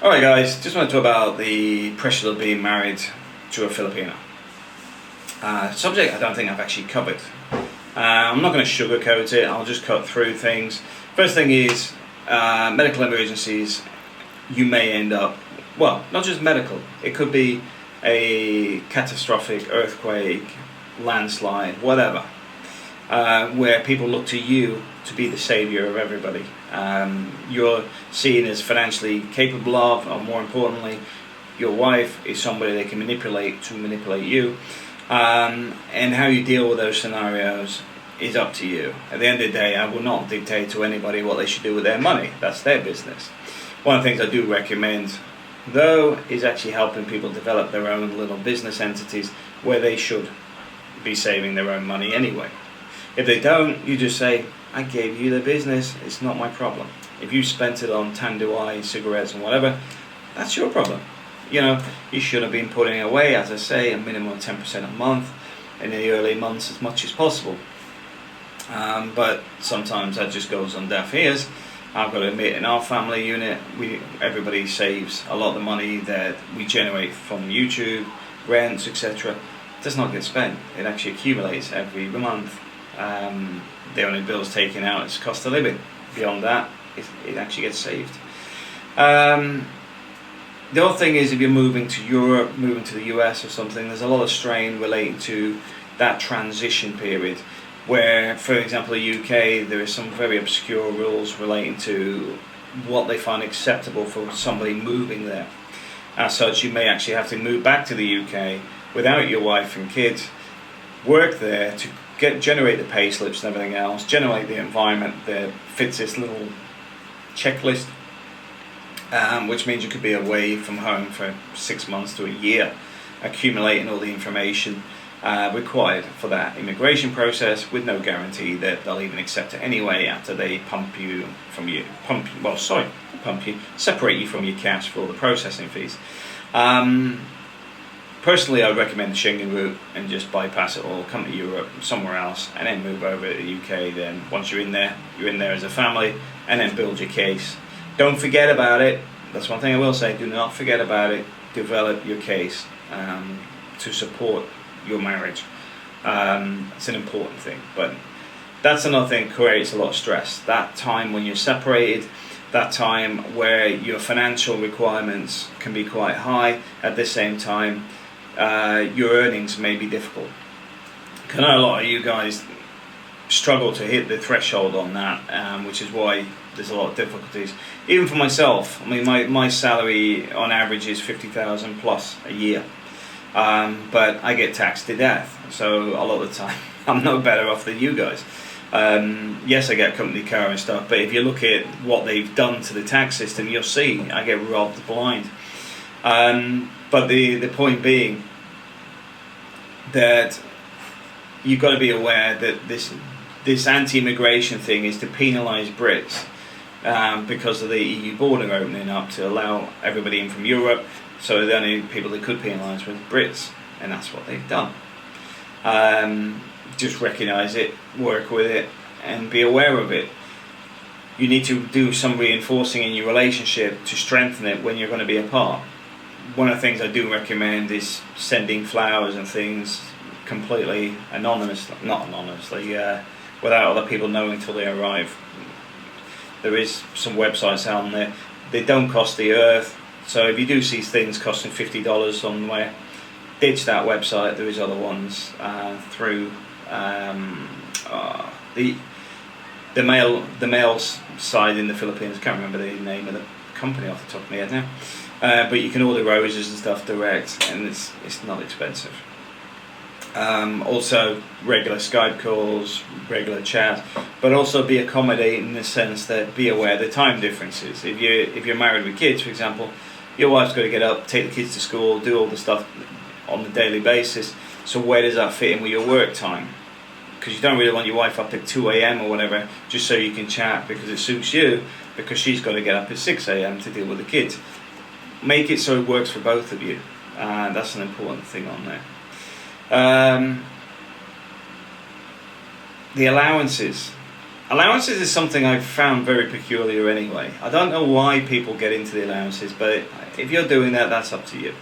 Alright guys, just want to talk about the pressure of being married to a Filipino. Subject I don't think I've actually covered. I'm not going to sugarcoat it, I'll just cut through things. First thing is, medical emergencies, you may end up, well, not just medical, it could be a catastrophic earthquake, landslide, whatever, where people look to you to be the saviour of everybody. You're seen as financially capable of, or more importantly, your wife is somebody they can manipulate to manipulate you. And how you deal with those scenarios is up to you. At the end of the day, I will not dictate to anybody what they should do with their money. That's their business. One of the things I do recommend, though, is actually helping people develop their own little business entities where they should be saving their own money anyway. If they don't, you just say, I gave you the business, it's not my problem. If you spent it on tanduay, cigarettes and whatever, that's your problem. You know, you should have been putting away, as I say, a minimum of 10% a month in the early months as much as possible. But sometimes that just goes on deaf ears. I've got to admit, in our family unit, everybody saves a lot of the money that we generate from YouTube, rents, etc. does not get spent. It actually accumulates every month. The only bills taken out is cost of living. Beyond that, it actually gets saved. The other thing is, if you're moving to Europe, moving to the US or something, there's a lot of strain relating to that transition period where, for example, the UK, there are some very obscure rules relating to what they find acceptable for somebody moving there. As such, you may actually have to move back to the UK without your wife and kids, work there to generate the pay slips and everything else, generate the environment that fits this little checklist, which means you could be away from home for 6 months to a year, accumulating all the information required for that immigration process, with no guarantee that they'll even accept it anyway after they separate you from your cash for all the processing fees. Personally, I would recommend the Schengen route and just bypass it all, come to Europe, somewhere else, and then move over to the UK. Then once you're in there as a family, and then build your case. Don't forget about it. That's one thing I will say. Do not forget about it. Develop your case to support your marriage. It's an important thing. But that's another thing that creates a lot of stress. That time when you're separated, that time where your financial requirements can be quite high. At the same time, your earnings may be difficult. I know a lot of you guys struggle to hit the threshold on that, which is why there's a lot of difficulties. Even for myself, I mean, my salary on average is 50,000 plus a year, but I get taxed to death, so a lot of the time I'm no better off than you guys. Yes, I get a company car and stuff, but if you look at what they've done to the tax system, you'll see I get robbed blind. But the point being that you've got to be aware that this anti-immigration thing is to penalise Brits because of the EU border opening up to allow everybody in from Europe. So the only people that could penalise were Brits, and that's what they've done. Just recognise it, work with it, and be aware of it. You need to do some reinforcing in your relationship to strengthen it when you're going to be apart. One of the things I do recommend is sending flowers and things completely not anonymously, without other people knowing until they arrive. There is some websites out on there. They don't cost the earth, so if you do see things costing $50 somewhere, ditch that website. There is other ones through the mail side in the Philippines. I can't remember the name of the company off the top of my head now. But you can order roses and stuff direct, and it's not expensive. Also, regular Skype calls, regular chat, but also be accommodating in the sense that be aware of the time differences. If you're married with kids, for example, your wife's got to get up, take the kids to school, do all the stuff on a daily basis. So where does that fit in with your work time? Because you don't really want your wife up at 2 a.m. or whatever just so you can chat because it suits you, because she's got to get up at 6 a.m. to deal with the kids. Make it so it works for both of you. That's an important thing on there. The allowances. Allowances is something I've found very peculiar anyway. I don't know why people get into the allowances, but if you're doing that, that's up to you.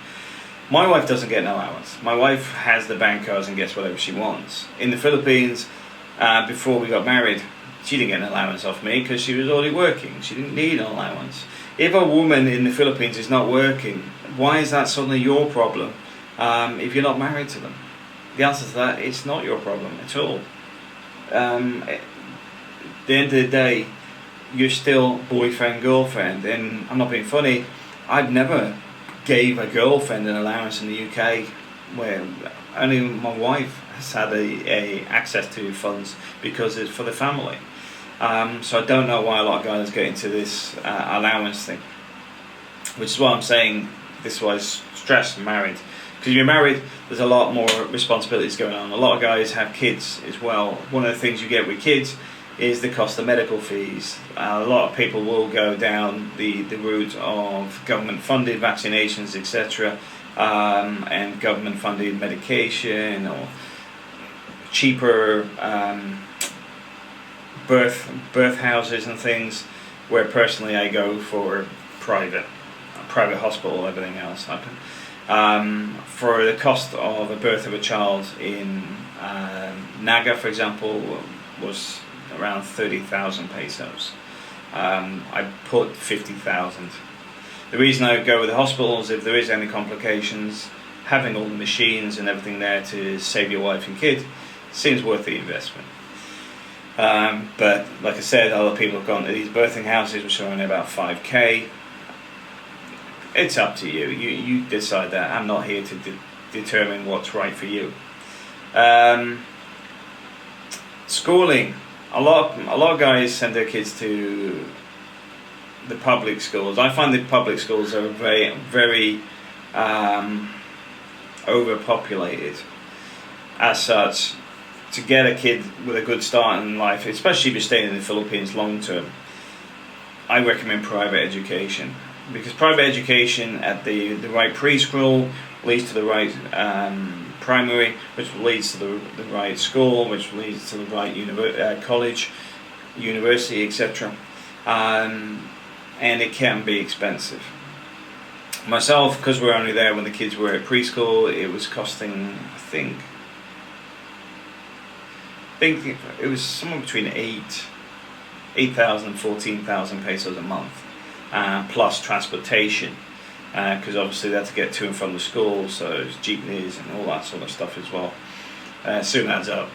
My wife doesn't get an allowance. My wife has the bank cards and gets whatever she wants. In the Philippines, before we got married, she didn't get an allowance off me because she was already working. She didn't need an allowance. If a woman in the Philippines is not working, why is that suddenly your problem if you're not married to them? The answer to that, it's not your problem at all. At the end of the day, you're still boyfriend, girlfriend, and I'm not being funny, I've never gave a girlfriend an allowance in the UK, where only my wife has had a access to funds because it's for the family. So I don't know why a lot of guys get into this allowance thing, which is why I'm saying this was stress married. Because you're married, there's a lot more responsibilities going on. A lot of guys have kids as well. One of the things you get with kids is the cost of medical fees. A lot of people will go down the route of government funded vaccinations, etc., and government funded medication, or cheaper birth houses and things, where personally I go for private hospital, everything else. For the cost of a birth of a child in Naga, for example, was around 30,000 pesos. I put 50,000. The reason I go with the hospitals, if there is any complications, having all the machines and everything there to save your wife and kid seems worth the investment. But like I said, other people have gone to these birthing houses which are only about 5k. It's up to you. You decide that. I'm not here to determine what's right for you. Schooling. A lot of guys send their kids to the public schools. I find the public schools are very overpopulated. As such, to get a kid with a good start in life, especially if you're staying in the Philippines long term, I recommend private education. Because private education at the right preschool leads to the right primary, which leads to the right school, which leads to the right college, university, etc. And it can be expensive. Myself, because we're only there when the kids were at preschool, it was costing, I think it was somewhere between 8,000 and 14,000 pesos a month. Plus transportation, because obviously they had to get to and from the school, so jeepneys and all that sort of stuff as well. Soon adds up.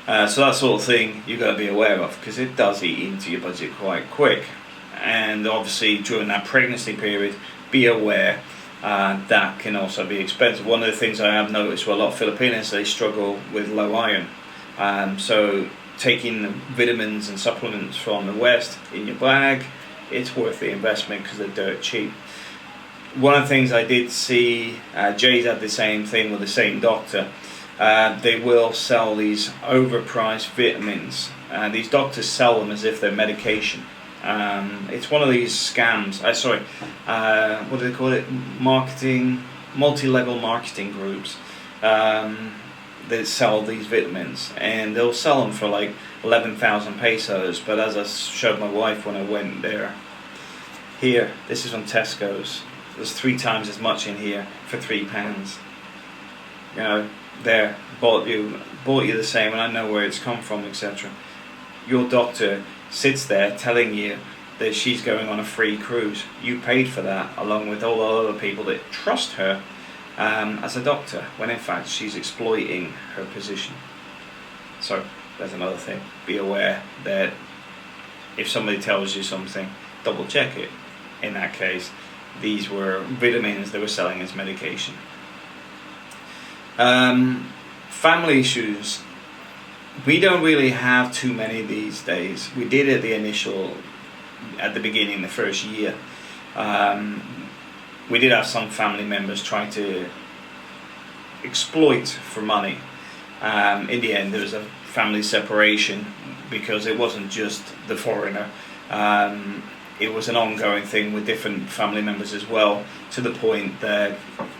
So that sort of thing you've got to be aware of, because it does eat into your budget quite quick. And obviously during that pregnancy period, be aware that can also be expensive. One of the things I have noticed with a lot of Filipinos, they struggle with low iron. So taking vitamins and supplements from the West in your bag, it's worth the investment because they're dirt cheap. One of the things I did see, Jay's had the same thing with the same doctor. They will sell these overpriced vitamins. These doctors sell them as if they're medication. It's one of these scams. What do they call it? Multi-level marketing groups that sell these vitamins, and they'll sell them for like 11,000 pesos. But as I showed my wife when I went there, here, this is from Tesco's. There's 3 times as much in here for £3. You know, there bought you the same, and I know where it's come from, etc. Your doctor sits there telling you that she's going on a free cruise. You paid for that, along with all the other people that trust her as a doctor, when in fact she's exploiting her position. So there's another thing. Be aware that if somebody tells you something, double check it. In that case, these were vitamins they were selling as medication. Family issues. We don't really have too many these days. We did at the beginning, the first year. We did have some family members trying to exploit for money. In the end, there was a family separation because it wasn't just the foreigner. It was an ongoing thing with different family members as well, to the point that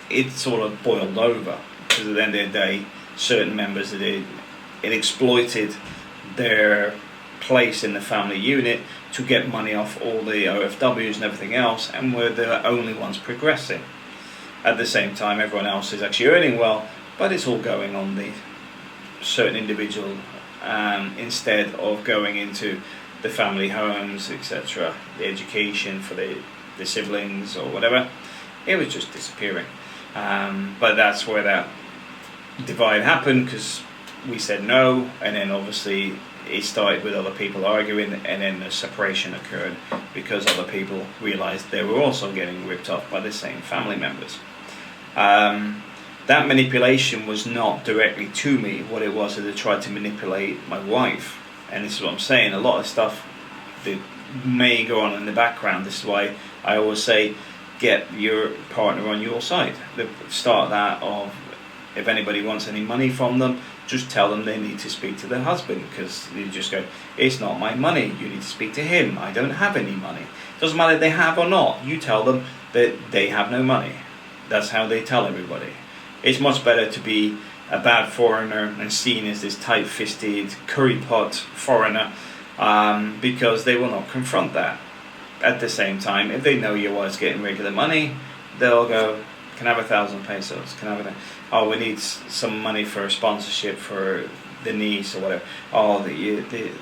it sort of boiled over. Because at the end of the day, certain members it exploited their place in the family unit to get money off all the OFWs and everything else, and we're the only ones progressing. At the same time, everyone else is actually earning well, but it's all going on the certain individual instead of going into the family homes, etc., the education for the siblings or whatever. It was just disappearing. But that's where that divide happened, because we said no, and then obviously it started with other people arguing, and then the separation occurred because other people realized they were also getting ripped off by the same family members. That manipulation was not directly to me. What it was, they tried to manipulate my wife, and this is what I'm saying. A lot of stuff that may go on in the background. This is why I always say, get your partner on your side. The start that of, if anybody wants any money from them, just tell them they need to speak to their husband, because you just go, it's not my money, you need to speak to him, I don't have any money. Doesn't matter if they have or not, you tell them that they have no money. That's how they tell everybody. It's much better to be a bad foreigner and seen as this tight-fisted curry pot foreigner, because they will not confront that. At the same time, if they know your wife's getting regular money, they'll go, can I have 1,000 pesos? Can I have oh, we need some money for a sponsorship for the niece or whatever. Oh,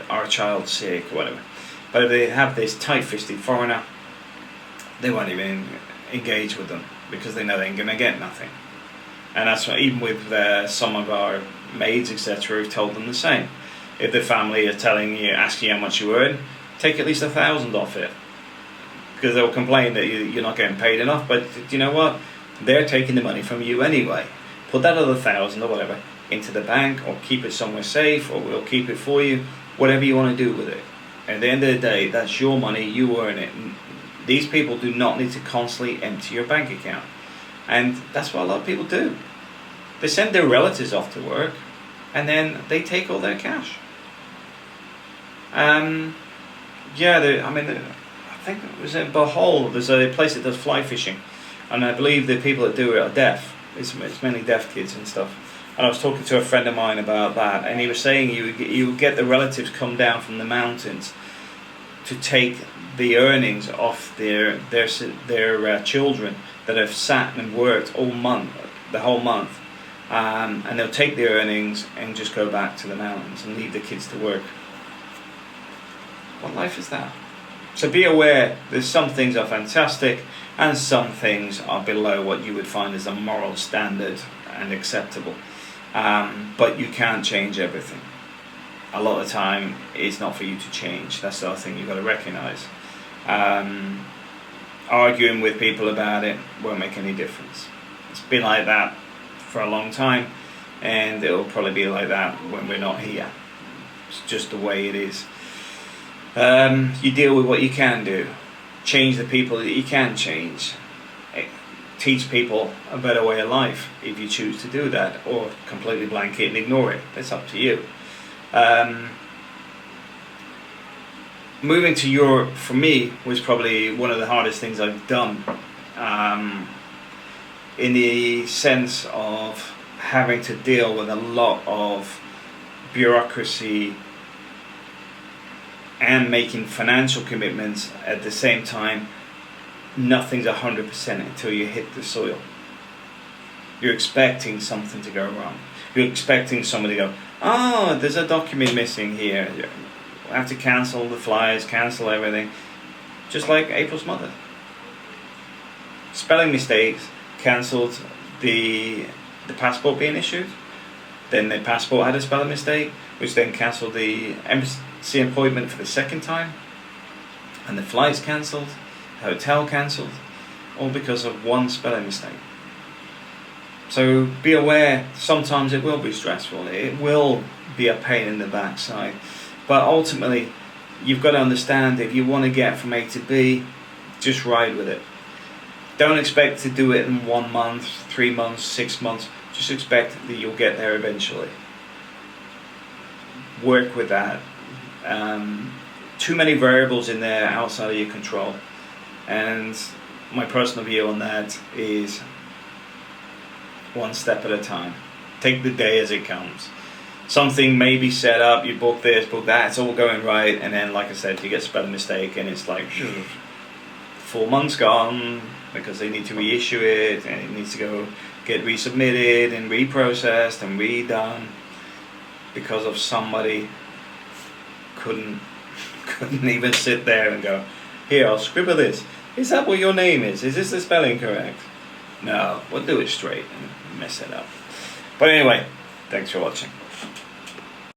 our child's sick or whatever. But if they have this tight-fisted foreigner, they won't even engage with them, because they know they ain't going to get nothing. And that's what, even with some of our maids, etc., we've told them the same. If the family are telling you, asking you how much you earn, take at least 1,000 off it, because they'll complain that you're not getting paid enough. But you know what? They're taking the money from you anyway. Put that other 1,000 or whatever into the bank, or keep it somewhere safe, or we'll keep it for you. Whatever you want to do with it. At the end of the day, that's your money. You earn it. These people do not need to constantly empty your bank account. And that's what a lot of people do. They send their relatives off to work, and then they take all their cash. I think it was in Bohol. There's a place that does fly fishing, and I believe the people that do it are deaf. It's mainly deaf kids and stuff. And I was talking to a friend of mine about that, and he was saying you get the relatives come down from the mountains to take the earnings off their children that have sat and worked all month, the whole month, and they'll take their earnings and just go back to the mountains and leave the kids to work. What life is that? So be aware, there's some things are fantastic and some things are below what you would find as a moral standard and acceptable. But you can't change everything. A lot of the time it's not for you to change. That's the other thing you've got to recognise. Arguing with people about it won't make any difference. It's been like that for a long time, and it'll probably be like that when we're not here. It's just the way it is. You deal with what you can do. Change the people that you can change. Teach people a better way of life if you choose to do that, or completely blanket and ignore it. It's up to you. Moving to Europe for me was probably one of the hardest things I've done, in the sense of having to deal with a lot of bureaucracy and making financial commitments at the same time. Nothing's 100% until you hit the soil. You're expecting something to go wrong. You're expecting somebody to go, oh, there's a document missing here. We have to cancel the flights, cancel everything. Just like April's mother. Spelling mistakes cancelled the passport being issued. Then the passport had a spelling mistake, which then cancelled the embassy appointment for the second time. And the flights cancelled, the hotel cancelled, all because of one spelling mistake. So be aware, sometimes it will be stressful. It will be a pain in the backside. But ultimately, you've got to understand, if you want to get from A to B, just ride with it. Don't expect to do it in 1 month, 3 months, 6 months. Just expect that you'll get there eventually. Work with that. Too many variables in there outside of your control. And my personal view on that is one step at a time. Take the day as it comes. something may be set up, you book this, book that, it's all going right, and then, like I said, you get a spelling mistake, and it's like 4 months gone because they need to reissue it, and it needs to go get resubmitted and reprocessed and redone because of somebody couldn't even sit there and go, here, I'll scribble this. Is that what your name is? Is this the spelling correct? No, we'll do it straight and mess it up. But anyway, thanks for watching.